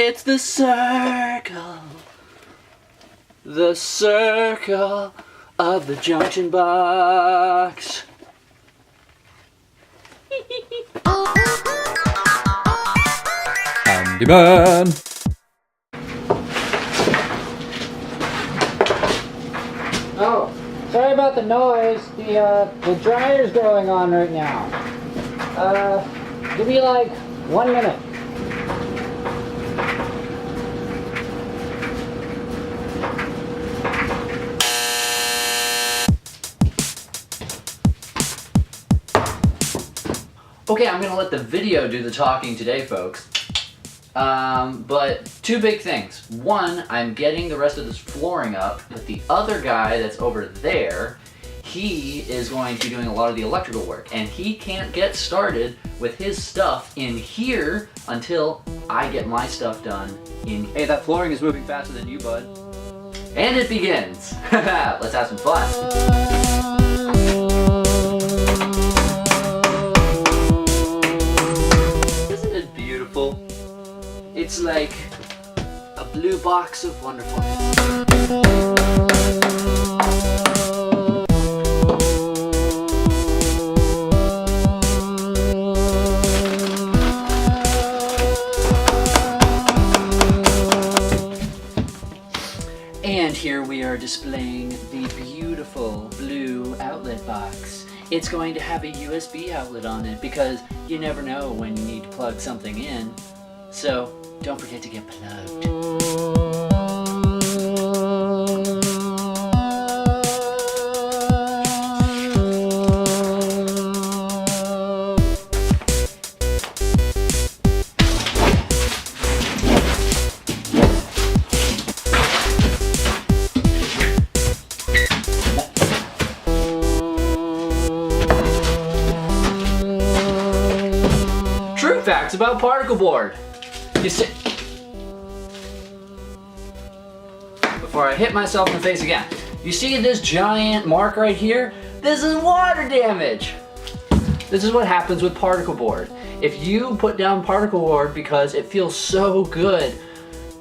It's the circle of the junction box. Handyman. Oh, sorry about the noise. The dryer's going on right now. Give me like 1 minute. Okay, I'm gonna let the video do the talking today, folks. But two big things. One, I'm getting the rest of this flooring up, but the other guy that's over there, he is going to be doing a lot of the electrical work, and he can't get started with his stuff in here until I get my stuff done in. Hey, that flooring is moving faster than you, bud. And it begins. Let's have some fun. It's like a blue box of wonderfulness. And here we are displaying the beautiful blue outlet box. It's going to have a USB outlet on it because you never know when you need to plug something in. So, don't forget to get plugged. True facts about particle board. You see, before I hit myself in the face again, you see this giant mark right here? This is water damage. This is what happens with particle board. If you put down particle board because it feels so good,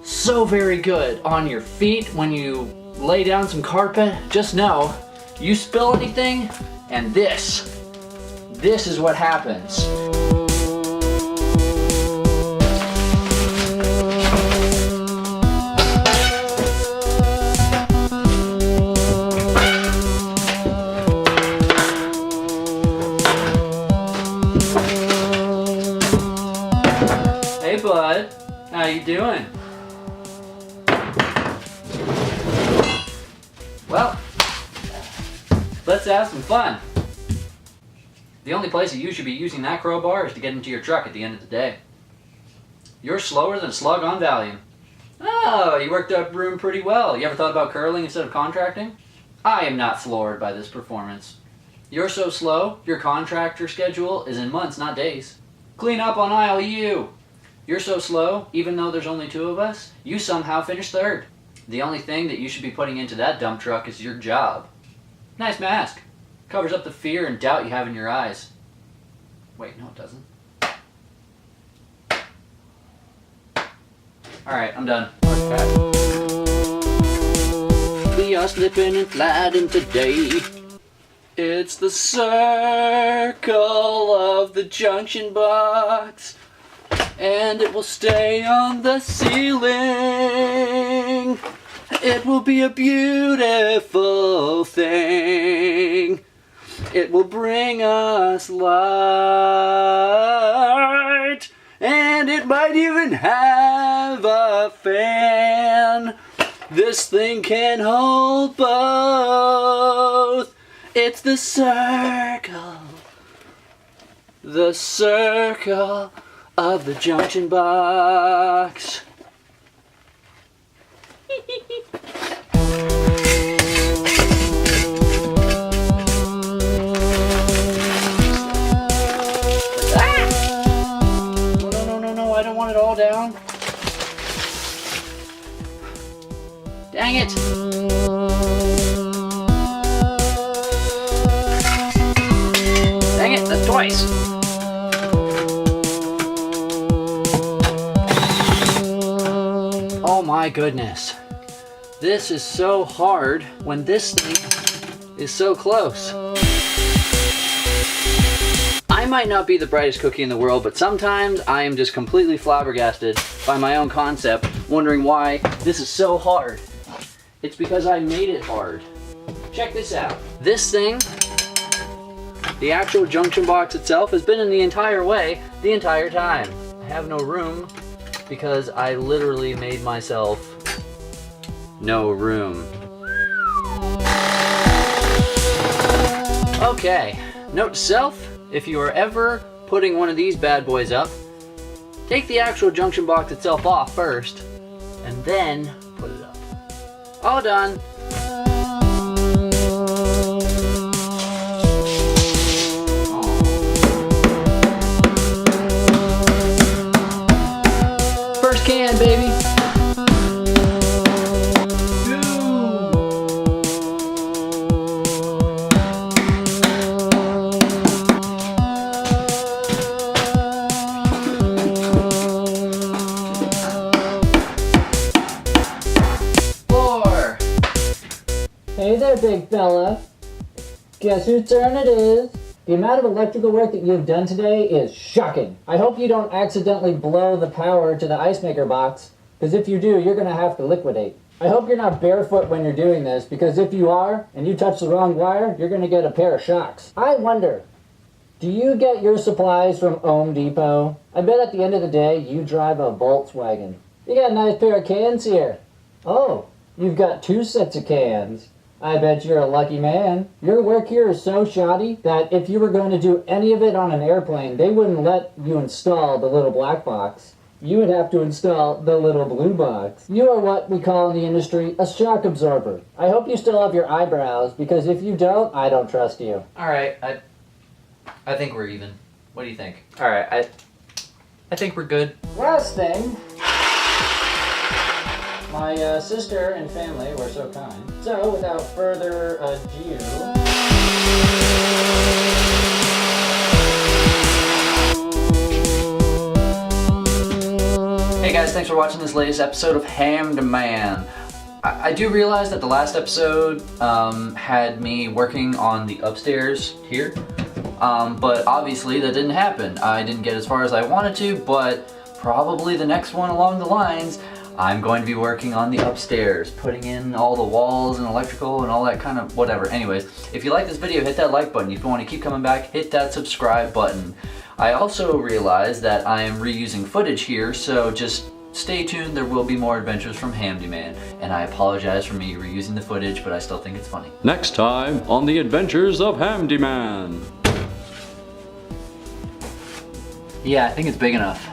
so very good on your feet when you lay down some carpet, just know, you spill anything and this is what happens. Hey bud, how you doing? Well, let's have some fun. The only place that you should be using that crowbar is to get into your truck at the end of the day. You're slower than a slug on Valium. Oh, you worked up room pretty well. You ever thought about curling instead of contracting? I am not floored by this performance. You're so slow, your contractor schedule is in months, not days. Clean up on aisle U. You're so slow, even though there's only 2 of us, you somehow finished 3rd. The only thing that you should be putting into that dump truck is your job. Nice mask. Covers up the fear and doubt you have in your eyes. Wait, no it doesn't. Alright, I'm done. Okay. We are slipping and sliding today. It's the circle of the junction box. And it will stay on the ceiling. It will be a beautiful thing. It will bring us light. And it might even have a fan. This thing can hold both. It's the circle of the junction box. No, I don't want it all down. Dang it. Dang it, that's twice. Oh my goodness. This is so hard when this thing is so close. I might not be the brightest cookie in the world, but sometimes I am just completely flabbergasted by my own concept, wondering why this is so hard. It's because I made it hard. Check this out. This thing, the actual junction box itself, has been in the entire way the entire time. I have no room because I literally made myself no room. Okay, note to self, if you are ever putting one of these bad boys up, take the actual junction box itself off first, and then put it up. All done. First can, baby. Hey there, big fella. Guess whose turn it is? The amount of electrical work that you've done today is shocking. I hope you don't accidentally blow the power to the ice maker box, because if you do, you're going to have to liquidate. I hope you're not barefoot when you're doing this, because if you are, and you touch the wrong wire, you're going to get a pair of shocks. I wonder, do you get your supplies from Home Depot? I bet at the end of the day, you drive a Volkswagen. You got a nice pair of cans here. Oh, you've got 2 sets of cans. I bet you're a lucky man. Your work here is so shoddy that if you were going to do any of it on an airplane, they wouldn't let you install the little black box. You would have to install the little blue box. You are what we call in the industry a shock absorber. I hope you still have your eyebrows, because if you don't, I don't trust you. Alright, I think we're even. What do you think? Alright, I think we're good. Last thing. My sister and family were so kind. So, without further ado... Hey guys, thanks for watching this latest episode of Ham to Man. I do realize that the last episode had me working on the upstairs here, but obviously that didn't happen. I didn't get as far as I wanted to, but probably the next one along the lines, I'm going to be working on the upstairs, putting in all the walls and electrical and all that kind of whatever. Anyways, if you like this video, hit that like button. If you want to keep coming back, hit that subscribe button. I also realized that I am reusing footage here, so just stay tuned. There will be more adventures from Ham to Man, and I apologize for me reusing the footage, but I still think it's funny. Next time on the adventures of Ham to Man. Yeah, I think it's big enough.